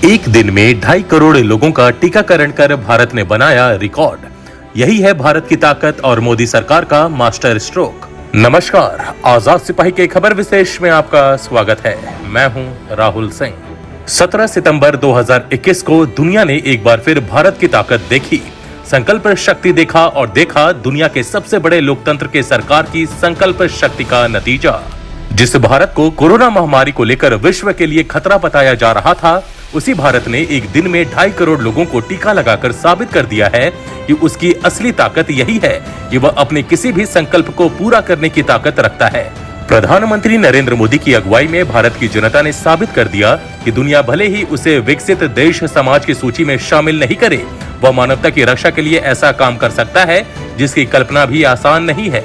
एक दिन में 2.5 करोड़ लोगों का टीकाकरण कर भारत ने बनाया रिकॉर्ड। यही है भारत की ताकत और मोदी सरकार का मास्टर स्ट्रोक। नमस्कार, आजाद सिपाही के खबर विशेष में आपका स्वागत है। मैं हूं राहुल सिंह। 17 सितंबर 2021 को दुनिया ने एक बार फिर भारत की ताकत देखी, संकल्प शक्ति देखा और देखा दुनिया के सबसे बड़े लोकतंत्र के सरकार की संकल्प शक्ति का नतीजा। जिस भारत को कोरोना महामारी को लेकर विश्व के लिए खतरा बताया जा रहा था, उसी भारत ने एक दिन में 2.5 करोड़ लोगों को टीका लगाकर साबित कर दिया है कि उसकी असली ताकत यही है कि वह अपने किसी भी संकल्प को पूरा करने की ताकत रखता है। प्रधानमंत्री नरेंद्र मोदी की अगुवाई में भारत की जनता ने साबित कर दिया कि दुनिया भले ही उसे विकसित देश समाज की सूची में शामिल नहीं करे, वह मानवता की रक्षा के लिए ऐसा काम कर सकता है जिसकी कल्पना भी आसान नहीं है।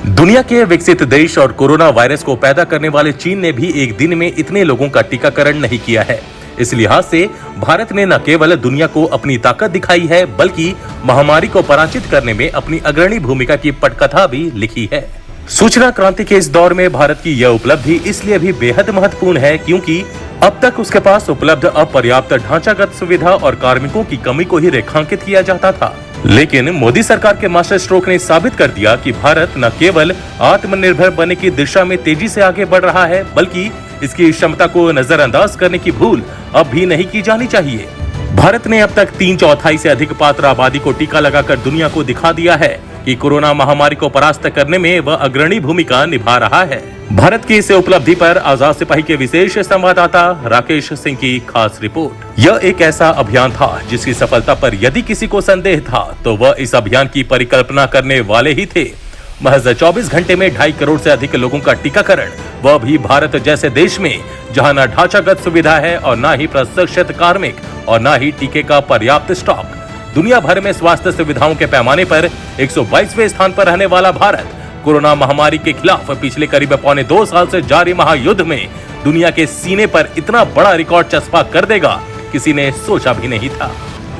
दुनिया के विकसित देश और कोरोना वायरस को पैदा करने वाले चीन ने भी एक दिन में इतने लोगों का टीकाकरण नहीं किया है। इस लिहाज से भारत ने न केवल दुनिया को अपनी ताकत दिखाई है, बल्कि महामारी को पराजित करने में अपनी अग्रणी भूमिका की पटकथा भी लिखी है। सूचना क्रांति के इस दौर में भारत की यह उपलब्धि इसलिए भी बेहद महत्वपूर्ण है क्योंकि अब तक उसके पास उपलब्ध अपर्याप्त ढांचागत सुविधा और कार्मिकों की कमी को ही रेखांकित किया जाता था। लेकिन मोदी सरकार के मास्टर स्ट्रोक ने साबित कर दिया कि भारत न केवल आत्मनिर्भर बनने की दिशा में तेजी से आगे बढ़ रहा है, बल्कि इसकी क्षमता को नजरअंदाज करने की भूल अब भी नहीं की जानी चाहिए। भारत ने अब तक 3/4 से अधिक पात्र आबादी को टीका लगाकर दुनिया को दिखा दिया है कि कोरोना महामारी को परास्त करने में वह अग्रणी भूमिका निभा रहा है। भारत की इस उपलब्धि पर आजाद सिपाही के विशेष संवाददाता राकेश सिंह की खास रिपोर्ट। यह एक ऐसा अभियान था जिसकी सफलता पर यदि किसी को संदेह था तो वह इस अभियान की परिकल्पना करने वाले ही थे। महज 24 घंटे में 2.5 करोड़ से अधिक लोगों का टीकाकरण, वह भी भारत जैसे देश में जहां न ढांचागत सुविधा है और न ही प्रशिक्षित कार्मिक और न ही टीके का पर्याप्त स्टॉक। दुनिया भर में स्वास्थ्य सुविधाओं के पैमाने पर 122वें स्थान पर रहने वाला भारत कोरोना महामारी के खिलाफ पिछले करीब 2.25 साल से जारी महायुद्ध में दुनिया के सीने पर इतना बड़ा रिकॉर्ड चस्पा कर देगा, किसी ने सोचा भी नहीं था।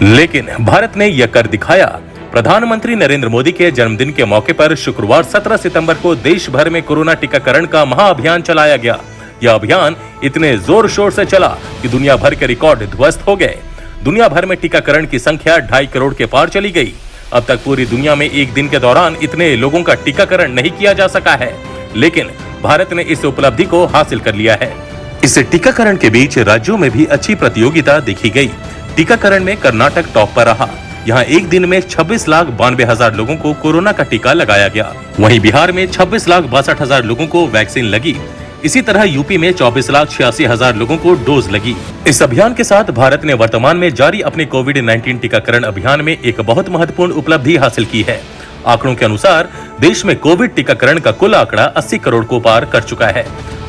लेकिन भारत ने यह कर दिखाया। प्रधानमंत्री नरेंद्र मोदी के जन्मदिन के मौके पर शुक्रवार 17 सितंबर को देश भर में कोरोना टीकाकरण का महाअभियान चलाया गया। यह अभियान इतने जोर शोर से चला कि दुनिया भर के रिकॉर्ड ध्वस्त हो गए। दुनिया भर में टीकाकरण की संख्या 2.5 करोड़ के पार चली गई। अब तक पूरी दुनिया में एक दिन के दौरान इतने लोगों का टीकाकरण नहीं किया जा सका है, लेकिन भारत ने इस उपलब्धि को हासिल कर लिया है। इस टीकाकरण के बीच राज्यों में भी अच्छी प्रतियोगिता देखी गई। टीकाकरण में कर्नाटक टॉप पर रहा। यहाँ एक दिन में 26,92,000 लोगों को कोरोना का टीका लगाया गया। वहीं बिहार में 26,62,000 लोगों को वैक्सीन लगी। इसी तरह यूपी में 24,86,000 लोगों को डोज लगी। इस अभियान के साथ भारत ने वर्तमान में जारी अपने कोविड-19 टीकाकरण अभियान में एक बहुत महत्वपूर्ण उपलब्धि हासिल की है। आंकड़ों के अनुसार देश में कोविड टीकाकरण का कुल आंकड़ा 80 करोड़ को पार कर चुका है।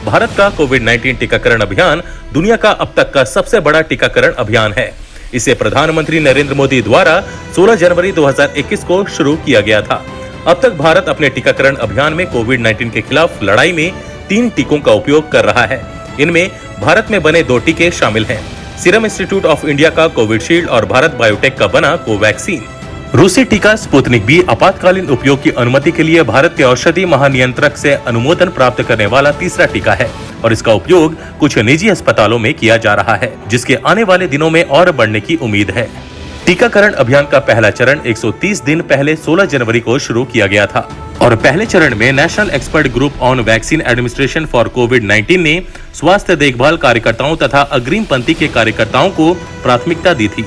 भारत का कोविड-19 टीकाकरण अभियान दुनिया का अब तक का सबसे बड़ा टीकाकरण अभियान है। इसे प्रधानमंत्री नरेंद्र मोदी द्वारा 16 जनवरी 2021 को शुरू किया गया था। अब तक भारत अपने टीकाकरण अभियान में कोविड-19 के खिलाफ लड़ाई में 3 टीकों का उपयोग कर रहा है। इनमें भारत में बने 2 टीके शामिल हैं, सीरम इंस्टीट्यूट ऑफ इंडिया का कोविशील्ड और भारत बायोटेक का बना कोवैक्सीन। रूसी टीका स्पुतनिक भी आपातकालीन उपयोग की अनुमति के लिए भारत के औषधि महानियंत्रक से अनुमोदन प्राप्त करने वाला तीसरा टीका है और इसका उपयोग कुछ निजी अस्पतालों में किया जा रहा है, जिसके आने वाले दिनों में और बढ़ने की उम्मीद है। टीकाकरण अभियान का पहला चरण 130 दिन पहले 16 जनवरी को शुरू किया गया था और पहले चरण में national expert group on vaccine administration for कोविड-19 ने स्वास्थ्य देखभाल कार्यकर्ताओं तथा अग्रिम पंक्ति के कार्यकर्ताओं को प्राथमिकता दी थी।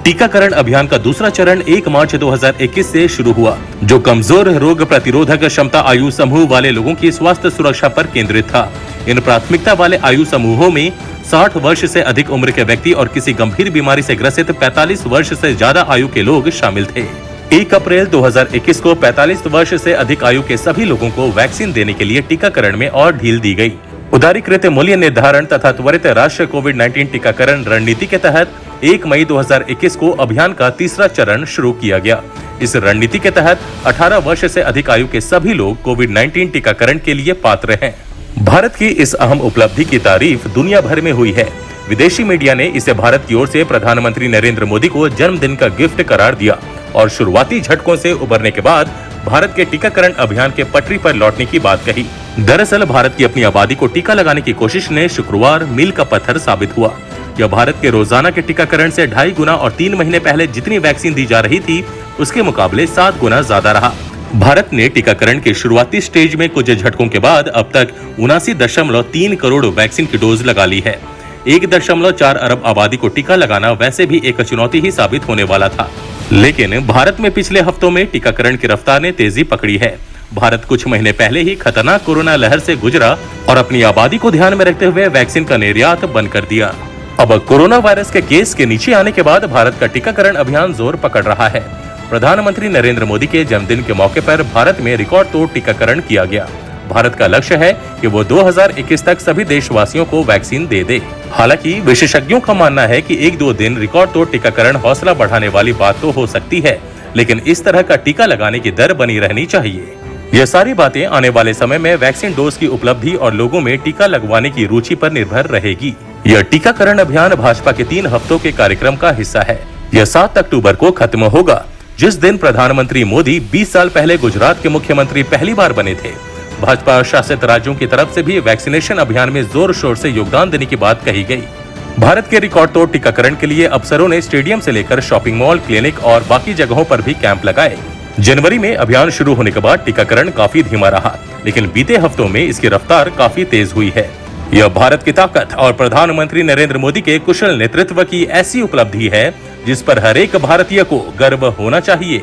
टीकाकरण अभियान का दूसरा चरण 1 मार्च 2021 से शुरू हुआ, जो कमजोर रोग प्रतिरोधक क्षमता आयु समूह वाले लोगों की स्वास्थ्य सुरक्षा पर केंद्रित था। इन प्राथमिकता वाले आयु समूहों में 60 वर्ष से अधिक उम्र के व्यक्ति और किसी गंभीर बीमारी से ग्रसित 45 वर्ष से ज्यादा आयु के लोग शामिल थे। 1 अप्रैल 2021 को 45 वर्ष से अधिक आयु के सभी लोगों को वैक्सीन देने के लिए टीकाकरण में और ढील दी गई। उदारीकृत मूल्य निर्धारण तथा त्वरित राष्ट्रीय कोविड-19 टीकाकरण रणनीति के तहत 1 मई 2021 को अभियान का तीसरा चरण शुरू किया गया। इस रणनीति के तहत 18 वर्ष से अधिक आयु के सभी लोग कोविड-19 टीकाकरण के लिए पात्र हैं। भारत की इस अहम उपलब्धि की तारीफ दुनिया भर में हुई है। विदेशी मीडिया ने इसे भारत की ओर से प्रधानमंत्री नरेंद्र मोदी को जन्मदिन का गिफ्ट करार दिया और शुरुआती झटकों से उबरने के बाद भारत के टीकाकरण अभियान के पटरी पर लौटने की बात कही। दरअसल भारत की अपनी आबादी को टीका लगाने की कोशिश ने शुक्रवार मील का पत्थर साबित हुआ। यह भारत के रोजाना के टीकाकरण से 2.5 गुना और 3 महीने पहले जितनी वैक्सीन दी जा रही थी उसके मुकाबले 7 गुना ज्यादा रहा। भारत ने टीकाकरण के शुरुआती स्टेज में कुछ झटकों के बाद अब तक 79.3 करोड़ वैक्सीन की डोज लगा ली है। 1.4 अरब आबादी को टीका लगाना वैसे भी एक चुनौती ही साबित होने वाला था, लेकिन भारत में पिछले हफ्तों में टीकाकरण की रफ्तार ने तेजी पकड़ी है। भारत कुछ महीने पहले ही खतरनाक कोरोना लहर से गुजरा और अपनी आबादी को ध्यान में रखते हुए वैक्सीन का निर्यात बंद कर दिया। अब कोरोना वायरस के केस के नीचे आने के बाद भारत का टीकाकरण अभियान जोर पकड़ रहा है। प्रधानमंत्री नरेंद्र मोदी के जन्मदिन के मौके पर भारत में रिकॉर्ड तोड़ टीकाकरण किया गया। भारत का लक्ष्य है कि वो 2021 तक सभी देशवासियों को वैक्सीन दे दे। हालांकि विशेषज्ञों का मानना है कि 1-2 दिन रिकॉर्ड तोड़ टीकाकरण हौसला बढ़ाने वाली बात तो हो सकती है, लेकिन इस तरह का टीका लगाने की दर बनी रहनी चाहिए। यह सारी बातें आने वाले समय में वैक्सीन डोज की उपलब्धि और लोगों में टीका लगवाने की रुचि पर निर्भर रहेगी। यह टीकाकरण अभियान भाजपा के 3 हफ्तों के कार्यक्रम का हिस्सा है। यह 7 अक्टूबर को खत्म होगा, जिस दिन प्रधानमंत्री मोदी 20 साल पहले गुजरात के मुख्यमंत्री पहली बार बने थे। भाजपा शासित राज्यों की तरफ से भी वैक्सीनेशन अभियान में जोर शोर से योगदान देने की बात कही गई। भारत के रिकॉर्ड तोड़ टीकाकरण के लिए अफसरों ने स्टेडियम से लेकर शॉपिंग मॉल, क्लिनिक और बाकी जगहों पर भी कैंप लगाए। जनवरी में अभियान शुरू होने के बाद टीकाकरण काफी धीमा रहा, लेकिन बीते हफ्तों में इसकी रफ्तार काफी तेज हुई है। यह भारत की ताकत और प्रधानमंत्री नरेंद्र मोदी के कुशल नेतृत्व की ऐसी उपलब्धि है जिस पर हर एक भारतीय को गर्व होना चाहिए।